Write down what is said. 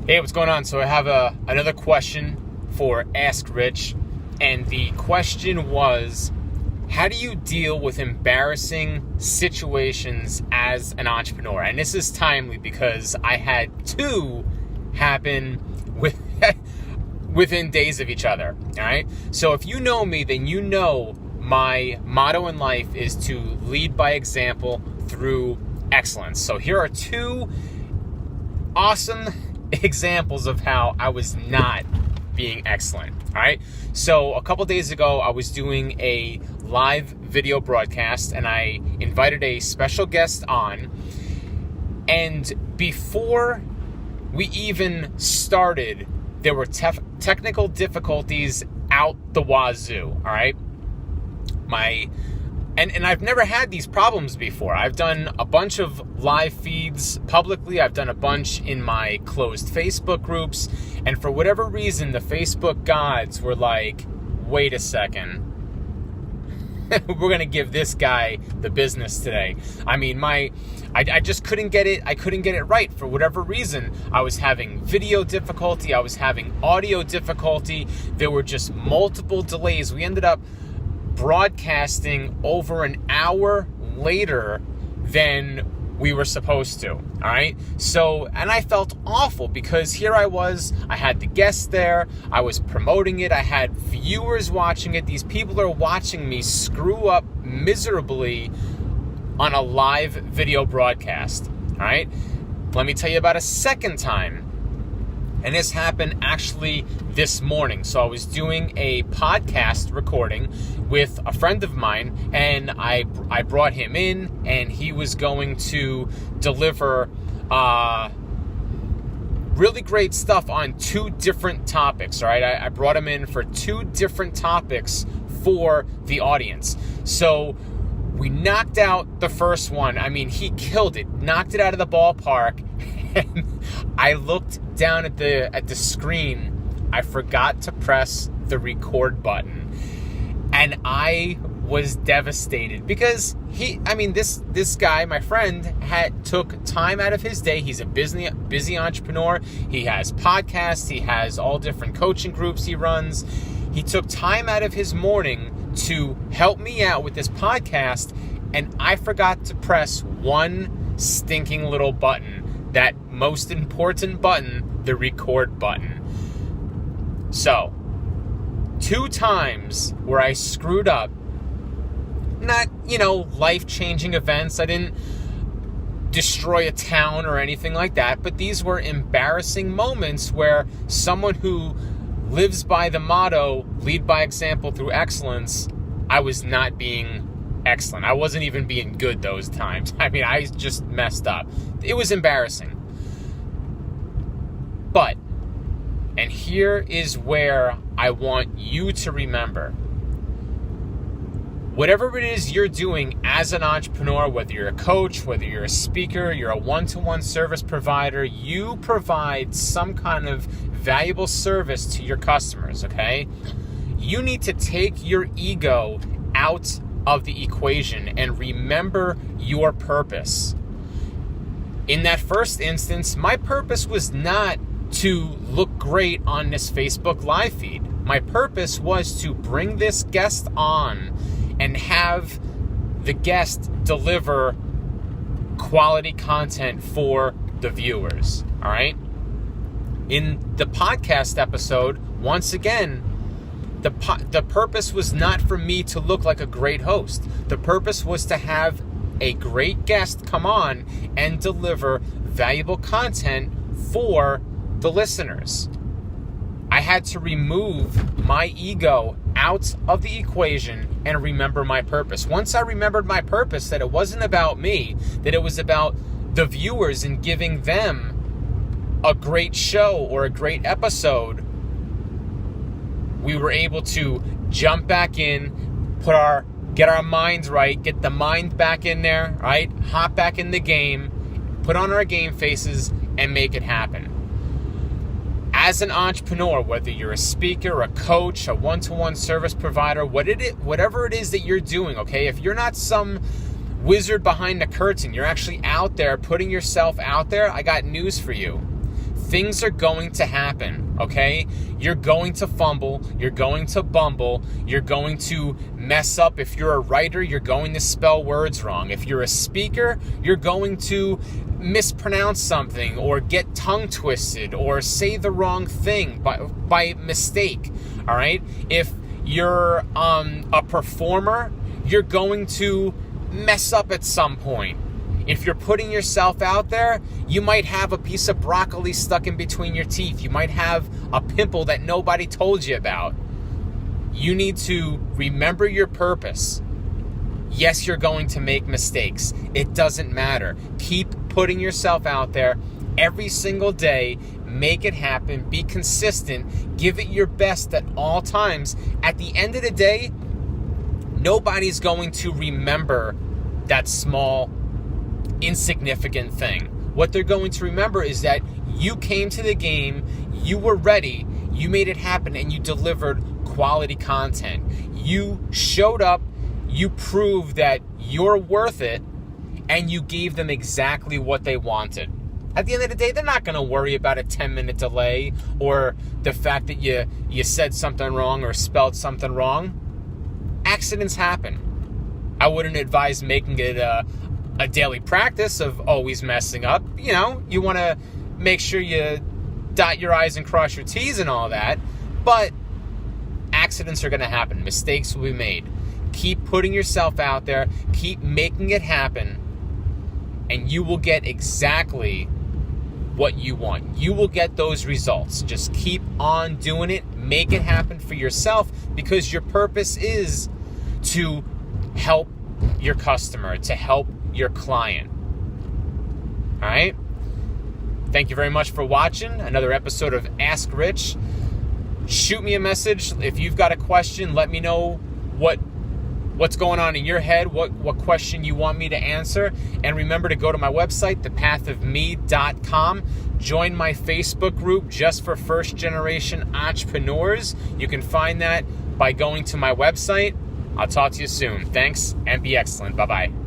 Hey, what's going on? So I have another question for Ask Rich, and the question was, how do you deal with embarrassing situations as an entrepreneur? And this is timely because I had two happen within days of each other, all right? So if you know me, then you know my motto in life is to lead by example through excellence. So here are two awesome examples of how I was not being excellent. All right. So a couple days ago, I was doing a live video broadcast and I invited a special guest on. And before we even started, there were technical difficulties out the wazoo. All right. And I've never had these problems before. I've done a bunch of live feeds publicly. I've done a bunch in my closed Facebook groups. And for whatever reason, the Facebook gods were like, wait a second. We're going to give this guy the business today. I mean, I just couldn't get it. I couldn't get it right for whatever reason. I was having video difficulty. I was having audio difficulty. There were just multiple delays. We ended up broadcasting over an hour later than we were supposed to. All right. So, and I felt awful because here I was, I had the guests there, I was promoting it, I had viewers watching it. These people are watching me screw up miserably on a live video broadcast. All right. Let me tell you about a second time. And this happened actually this morning. So I was doing a podcast recording with a friend of mine, and I brought him in, and he was going to deliver really great stuff on two different topics. All right, I brought him in for two different topics for the audience. So we knocked out the first one. I mean, he killed it, knocked it out of the ballpark. And I looked down at the screen. I forgot to press the record button, and I was devastated because this guy, my friend, took time out of his day. He's a busy entrepreneur. He has podcasts. He has all different coaching groups he runs. He took time out of his morning to help me out with this podcast, and I forgot to press one stinking little button. That most important button, the record button. So, two times where I screwed up, not, life-changing events. I didn't destroy a town or anything like that, but these were embarrassing moments where someone who lives by the motto, lead by example through excellence, I was not being excellent. I wasn't even being good those times. I mean, I just messed up. It was embarrassing. But, and here is where I want you to remember, whatever it is you're doing as an entrepreneur, whether you're a coach, whether you're a speaker, you're a one-to-one service provider, you provide some kind of valuable service to your customers, okay? You need to take your ego out of the equation and remember your purpose. In that first instance, my purpose was not to look great on this Facebook live feed. My purpose was to bring this guest on and have the guest deliver quality content for the viewers, all right? In the podcast episode, once again, the purpose was not for me to look like a great host. The purpose was to have a great guest come on and deliver valuable content for the listeners. I had to remove my ego out of the equation and remember my purpose. Once I remembered my purpose, that it wasn't about me, that it was about the viewers and giving them a great show or a great episode, we were able to jump back in, get our minds right, get the mind back in there, right? Hop back in the game, put on our game faces, and make it happen. As an entrepreneur, whether you're a speaker, a coach, a one-to-one service provider, whatever it is that you're doing, okay? If you're not some wizard behind the curtain, you're actually out there putting yourself out there, I got news for you. things are going to happen, okay? You're going to fumble, you're going to bumble, you're going to mess up. If you're a writer, you're going to spell words wrong. If you're a speaker, you're going to mispronounce something or get tongue twisted or say the wrong thing by mistake, all right? If you're a performer, you're going to mess up at some point. If you're putting yourself out there, you might have a piece of broccoli stuck in between your teeth. You might have a pimple that nobody told you about. You need to remember your purpose. Yes, you're going to make mistakes. It doesn't matter. Keep putting yourself out there every single day. Make it happen. Be consistent. Give it your best at all times. At the end of the day, nobody's going to remember that small, insignificant thing. What they're going to remember is that you came to the game, you were ready, you made it happen, and you delivered quality content. You showed up, you proved that you're worth it, and you gave them exactly what they wanted. At the end of the day, they're not going to worry about a 10-minute delay or the fact that you said something wrong or spelled something wrong. Accidents happen. I wouldn't advise making it a daily practice of always messing up. You want to make sure you dot your I's and cross your T's and all that, but accidents are going to happen. Mistakes will be made. Keep putting yourself out there. Keep making it happen, and you will get exactly what you want. You will get those results. Just keep on doing it. Make it happen for yourself, because your purpose is to help your customer, to help your client. All right? Thank you very much for watching another episode of Ask Rich. Shoot me a message if you've got a question. Let me know what's going on in your head, what question you want me to answer. And remember to go to my website, thepathofme.com. Join my Facebook group just for first-generation entrepreneurs. You can find that by going to my website. I'll talk to you soon. Thanks, and be excellent. Bye-bye.